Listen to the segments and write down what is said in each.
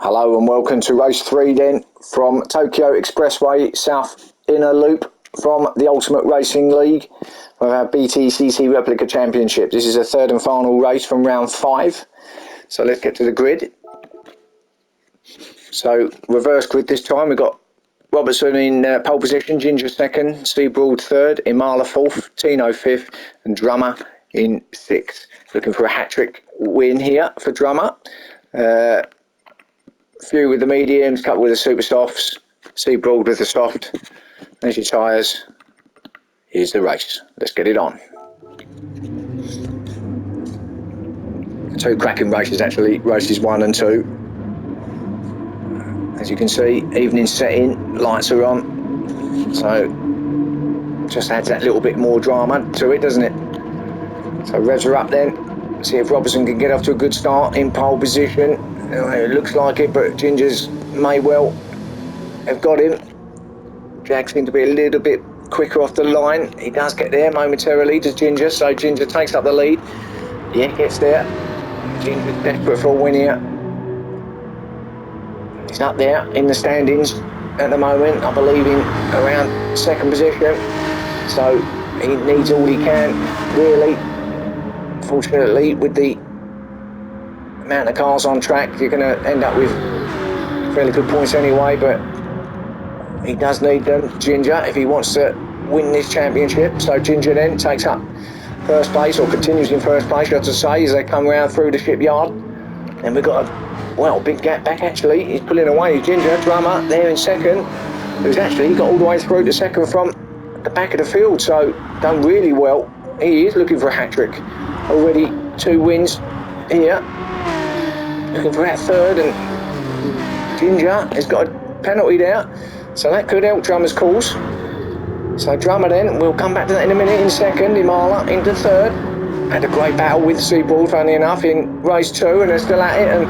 Hello and welcome to race 3 then from Tokyo Expressway South Inner Loop from the Ultimate Racing League of our BTCC Replica Championship. This is a third and final race from round 5. So let's get to the grid. So reverse grid this time. We've got Robertson in pole position, Ginger second, Seabroad third, Imala fourth, Tino fifth and Drummer in 6th. Looking for a hat-trick win here for Drummer. Few with the mediums, couple with the super softs, Seabroad with the soft. There's your tyres. Here's the race. Let's get it on. Two cracking races actually, races 1 and 2. As you can see, evening setting, lights are on. So just adds that little bit more drama to it, doesn't it? So revs are up then. See if Robertson can get off to a good start in pole position. It looks like it, but Ginger's may well have got him. Jag seemed to be a little bit quicker off the line. He does get there momentarily, does Ginger, so Ginger takes up the lead. Yeah, gets there. Ginger's desperate for a win here. He's up there in the standings at the moment, I believe in around 2nd position. So he needs all he can, really. Fortunately, with the amount of cars on track, you're going to end up with fairly good points anyway, but he does need them, Ginger, if he wants to win this championship. So Ginger then takes up first place, or continues in first place, you have to say, as they come round through the shipyard. And we've got a, well, big gap back actually. He's pulling away, Ginger, Drummer there in 2nd, who's actually got all the way through to 2nd from the back of the field, so done really well. He is looking for a hat-trick. Already 2 wins here. Looking for that 3rd, and Ginger has got a penalty there, so that could help Drummer's cause. So Drummer then, we'll come back to that in a minute, in 2nd, Imala into 3rd. Had a great battle with Seabroad, funny enough, in race 2, and they're still at it, and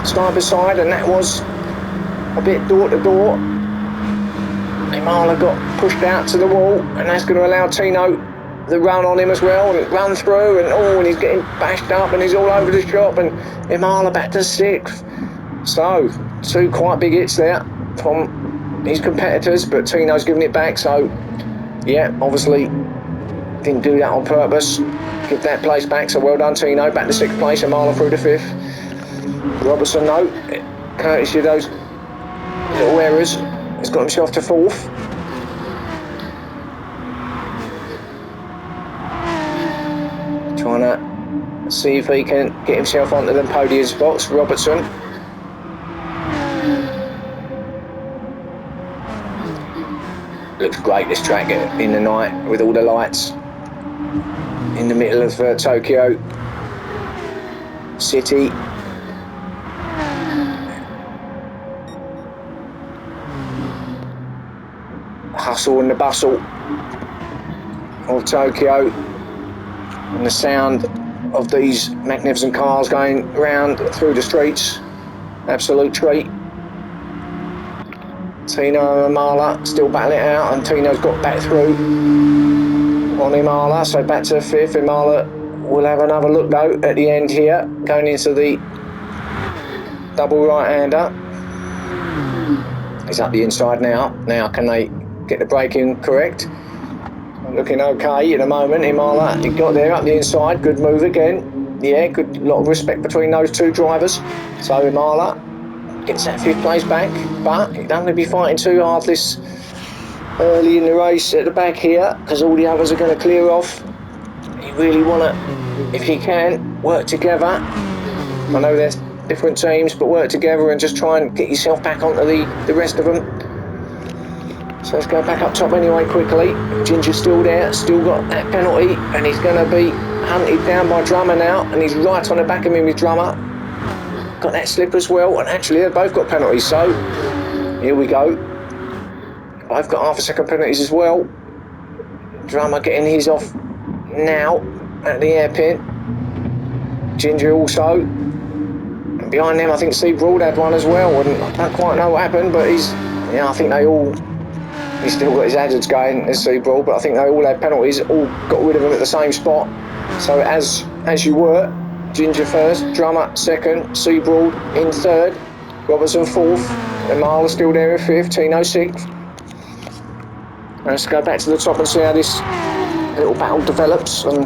side by side, and that was a bit door to door. Imala got pushed out to the wall, and that's going to allow Tino the run on him as well, and run through, and he's getting bashed up, and he's all over the shop, and Imala back to 6th. So 2 quite big hits there from his competitors, but Tino's giving it back. So yeah, obviously didn't do that on purpose, give that place back, so well done Tino. Back to 6th place, Imala through to 5th. Robertson though, courtesy of those little errors, has got himself to 4th. Trying to see if he can get himself onto the podium spots, Robertson. Looks great this track in the night with all the lights in the middle of Tokyo City. Hustle and the bustle of Tokyo, and the sound of these magnificent cars going round through the streets. Absolute treat. Tino and Imala still battling it out, and Tino's got back through on Imala, so back to 5th. Imala will have another look though at the end here, going into the double right-hander. He's up the inside now. Now can they get the braking correct? Looking okay at the moment. Imala, he got there up the inside, good move again. Yeah, good, lot of respect between those 2 drivers. So Imala gets that 5th place back, but he don't want to be fighting too hard this early in the race at the back here, because all the others are going to clear off. You really want to, if you can, work together. I know there's different teams, but work together and just try and get yourself back onto the rest of them. So let's go back up top anyway quickly. Ginger's still there, still got that penalty, and he's going to be hunted down by Drummer now, and he's right on the back of him with Drummer. Got that slip as well, and actually they've both got penalties, so here we go. Both got half a second penalties as well. Drummer getting his off now at the hairpin. Ginger also. And behind them I think Seabroad had one as well, and I don't quite know what happened, but I think he's still got his hazards going as Seabroad, but I think they all had penalties, all got rid of them at the same spot. So as you were, Ginger first, Drummer second, Seabroad in 3rd, Robertson 4th, and Marler still there in 5th, Tino 6th. Let's go back to the top and see how this little battle develops. And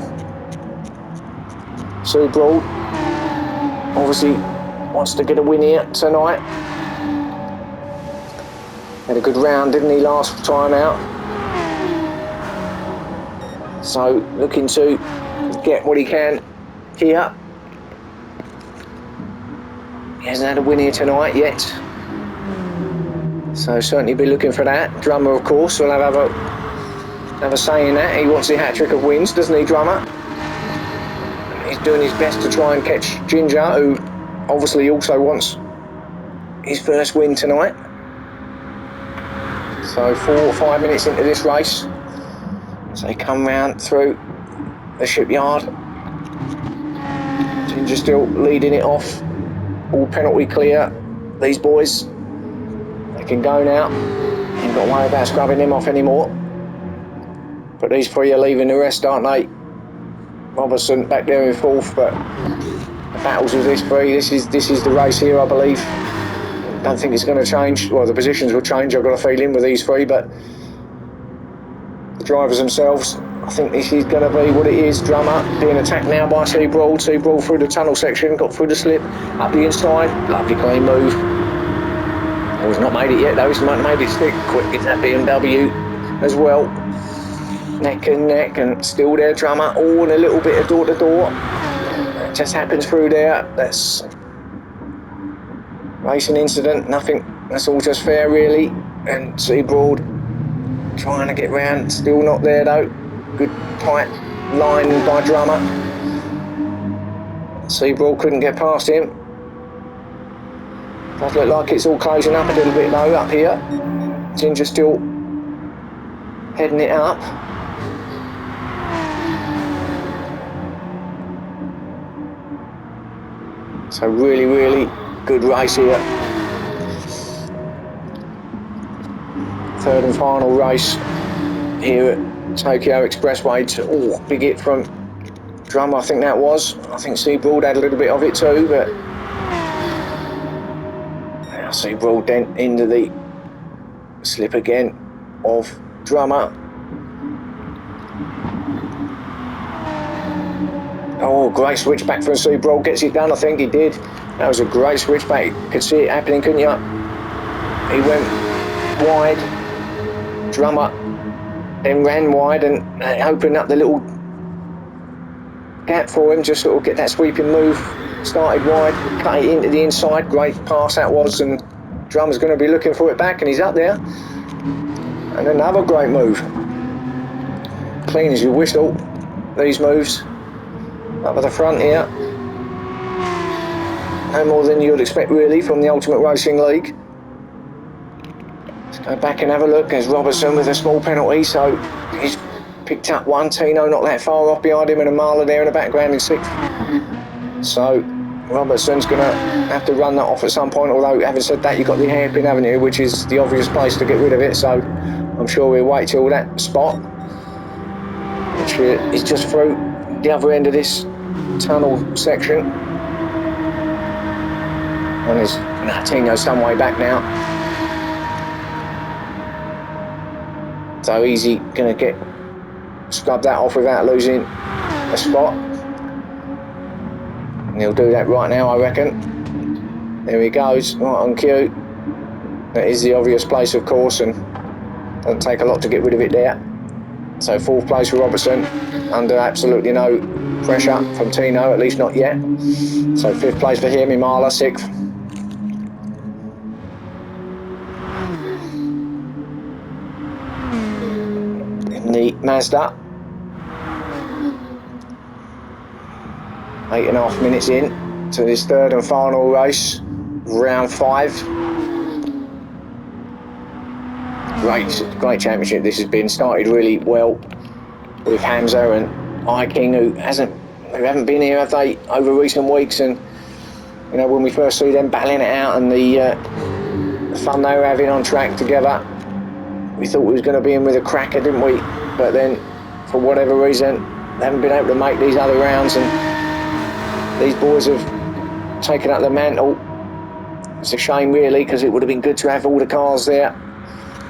Sue Broad obviously wants to get a win here tonight. Had a good round, didn't he, last time out? So looking to get what he can here. He hasn't had a win here tonight yet. So certainly be looking for that. Drummer, of course, will have a say in that. He wants the hat-trick of wins, doesn't he, Drummer? He's doing his best to try and catch Ginger, who obviously also wants his first win tonight. So 4 or 5 minutes into this race. So they come round through the shipyard. Ginger still leading it off. All penalty clear. These boys, they can go now. Ain't got to worry about scrubbing them off anymore. But these three are leaving the rest, aren't they? Robertson back there in 4th, but the battles with this three, this is the race here, I believe. Don't think it's going to change. Well, the positions will change, I've got a feeling, with these three, but the drivers themselves, I think this is going to be what it is. Drummer being attacked now by Seabroad. Seabroad through the tunnel section, got through the slip, up the inside, lovely clean move. Oh, he's not made it yet though, he's not made it stick quick in that BMW as well. Neck and neck, and still there, Drummer. Oh, and a little bit of door to door. That just happens through there. That's racing incident, nothing, that's all just fair really. And Seabroad trying to get round, still not there though. Good tight line by Drummer. Seabroad couldn't get past him. Does look like it's all closing up a little bit though up here. Ginger still heading it up. So really, really good race here. Third and final race here at Tokyo Expressway. Oh, big hit from Drummer, I think that was. I think Seabroad had a little bit of it too, but now Seabroad then into the slip again of Drummer. Oh, great switchback from Seabroad, gets it done, I think he did. That was a great switchback, you could see it happening, couldn't you? He went wide, Drummer then ran wide and opened up the little gap for him, just sort of get that sweeping move, started wide, cut it into the inside, great pass that was, and Drummer's going to be looking for it back, and he's up there. And another great move. Clean as you whistle, these moves. Up at the front here. No more than you'd expect really from the Ultimate Racing League. Let's go back and have a look. There's Robertson with a small penalty, so he's picked up one. Tino not that far off behind him, and a Marler there in the background in 6th. So Robertson's going to have to run that off at some point, although having said that, you've got the hairpin, haven't you, which is the obvious place to get rid of it, so I'm sure we'll wait till that spot, which is just through the other end of this tunnel section. And there's Tino's some way back now. So easy, going to scrub that off without losing a spot. And he'll do that right now, I reckon. There he goes, right on cue. That is the obvious place, of course, and doesn't take a lot to get rid of it there. So 4th place for Robertson, under absolutely no pressure from Tino, at least not yet. So 5th place for him, Imala 6th. In the Mazda. 8.5 minutes in to this third and final race, round 5. Great championship this has been, started really well with Hamza and Iking, who haven't been here, have they, over recent weeks, and you know, when we first see them battling it out and the fun they were having on track together, we thought we was going to be in with a cracker, didn't we? But then for whatever reason they haven't been able to make these other rounds, and these boys have taken up the mantle It's a shame really, because it would have been good to have all the cars there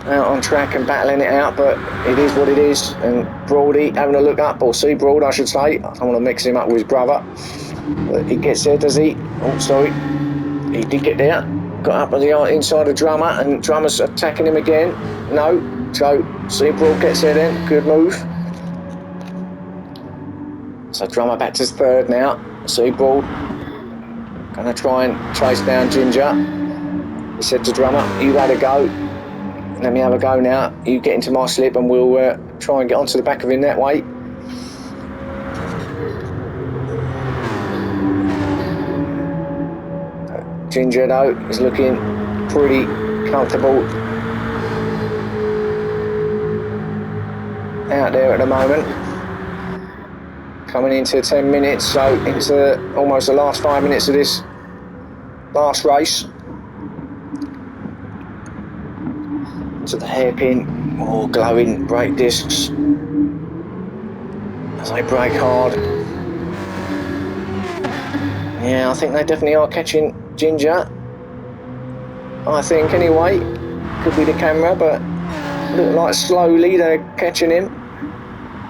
out on track and battling it out, but it is what it is. And Brody having a look up, or Seabroad I should say, I don't want to mix him up with his brother, but he gets there, does he? Oh sorry, he did get there, got up on the inside of Drummer, and Drummer's attacking him again. No, so Seabroad gets there then, good move. So Drummer back to third now. Seabroad gonna try and chase down Ginger. He said to Drummer, you had a go, let me have a go now, you get into my slip and we'll try and get onto the back of him that way. Ginger though is looking pretty comfortable out there at the moment. Coming into 10 minutes, so into almost the last 5 minutes of this last race. To the hairpin, or glowing brake discs as they brake hard. Yeah, I think they definitely are catching Ginger. I think anyway, could be the camera, but look like slowly they're catching him.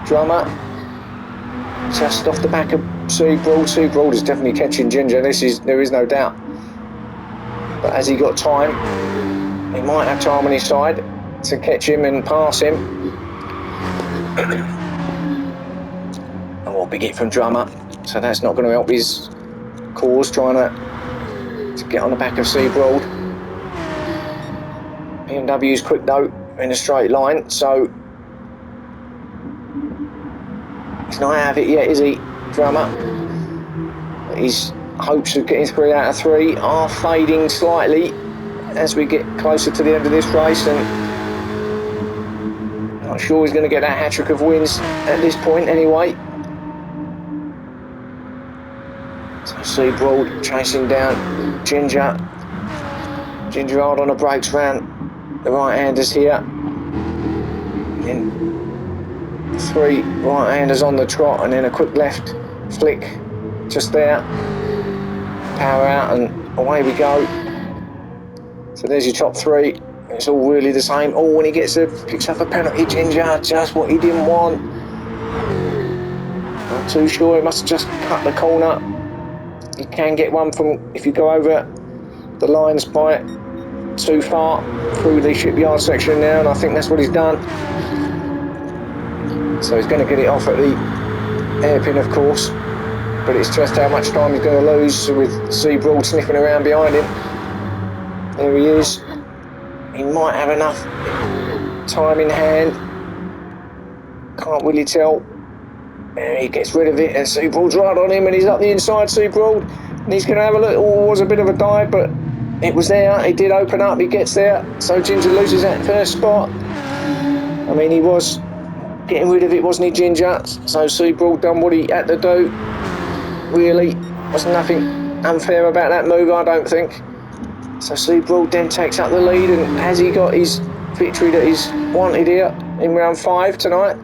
Drummer just off the back of Seabroad. Seabroad is definitely catching Ginger. There is no doubt. But has he got time? He might have time on his side to catch him and pass him. Oh, big hit from Drummer. So that's not going to help his cause, trying to get on the back of Seabroad. BMW's quick though, in a straight line, so he's not out of it yet, is he, Drummer? His hopes of getting 3 out of 3 are fading slightly as we get closer to the end of this race, and not sure he's going to get that hat-trick of wins at this point anyway. So Seabroad chasing down Ginger. Ginger hard on the brakes round the right-handers here. And 3 right-handers on the trot, and then a quick left flick just there. Power out and away we go. So there's your top 3. It's all really the same. Oh, when he picks up a penalty, Ginger, just what he didn't want. Not too sure, he must have just cut the corner. You can get one from, if you go over the lines by too far through the shipyard section now, and I think that's what he's done. So he's going to get it off at the hairpin, of course, but it's just how much time he's going to lose with Seabroad sniffing around behind him. There he is. He might have enough time in hand. Can't really tell. And he gets rid of it, and Seabroad's right on him, and he's up the inside, Seabroad, and he's going to have a look. Oh, it was a bit of a dive, but it was there. He did open up, he gets there. So Ginger loses that first spot. I mean, he was getting rid of it, wasn't he, Ginger? So Seabroad done what he had to do. Really, was nothing unfair about that move, I don't think. So Seabroad then takes up the lead, and has he got his victory that he's wanted here in round 5 tonight?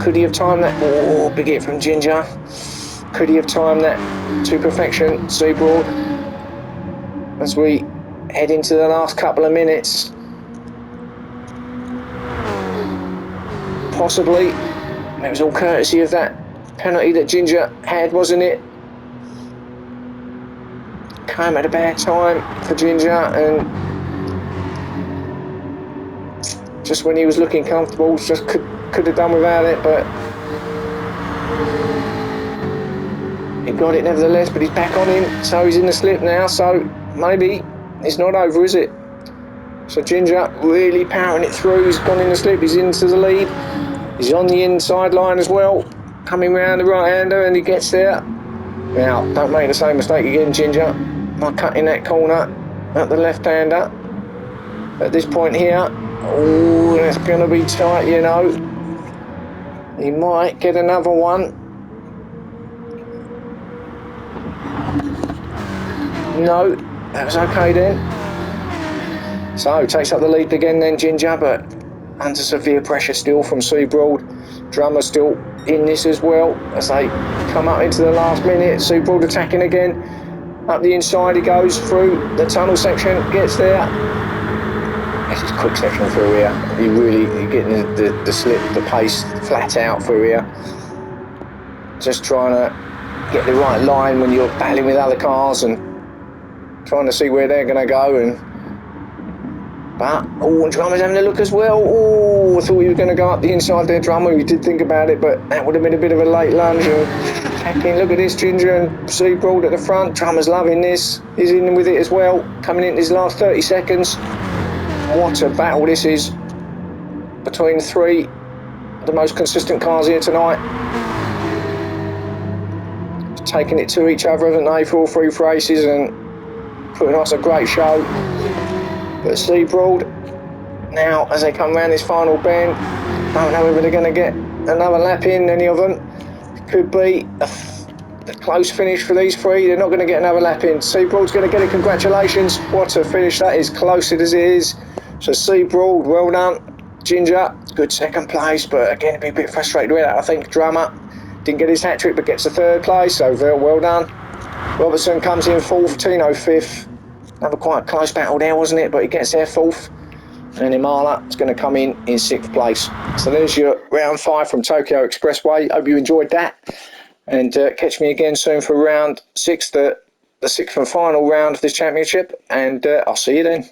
Could he have timed that? Oh, big hit from Ginger. Could he have timed that to perfection, Seabroad? As we head into the last couple of minutes. Possibly. It was all courtesy of that penalty that Ginger had, wasn't it? Came at a bad time for Ginger, and just when he was looking comfortable, just could have done without it, but he got it nevertheless. But he's back on him, so he's in the slip now, so maybe it's not over, is it? So Ginger really powering it through. He's gone in the slip, he's into the lead, he's on the inside line as well, coming round the right-hander, and he gets there. Now, don't make the same mistake again, Ginger, by cutting that corner at the left-hander at this point here. Oh, that's going to be tight, you know. He might get another one. No, that was okay then. So, takes up the lead again then, Ginger, but under severe pressure still from Seabroad. Drummer still in this as well as they come up into the last minute. Seabroad attacking again. Up the inside he goes through the tunnel section, gets there. This is quick section through here. You're getting the slip, the pace flat out through here. Just trying to get the right line when you're battling with other cars and trying to see where they're going to go. But Drummer's having a look as well. Oh, I thought he was going to go up the inside there, Drummer. We did think about it, but that would have been a bit of a late lunge. And look at this, Ginger and Seabroad at the front. Drummer's loving this. He's in with it as well. Coming in his last 30 seconds. What a battle this is between three of the most consistent cars here tonight. Taking it to each other, haven't they, for all three races and putting us a great show. But Seabroad, now as they come around this final bend, don't know whether they're going to get another lap in, any of them. It could be a close finish for these three. They're not going to get another lap in. Seabroad's going to get it, congratulations. What a finish that is, close it as it is. So Seabroad, well done. Ginger, good second place, but again, be a bit frustrated with that. I think Drummer didn't get his hat-trick, but gets the third place, so very well done. Robertson comes in fourth, Tino fifth. Another quite close battle there, wasn't it? But he gets there fourth. And Imala is going to come in sixth place. So there's your round 5 from Tokyo Expressway. Hope you enjoyed that. And catch me again soon for round 6, the 6th and final round of this championship. And I'll see you then.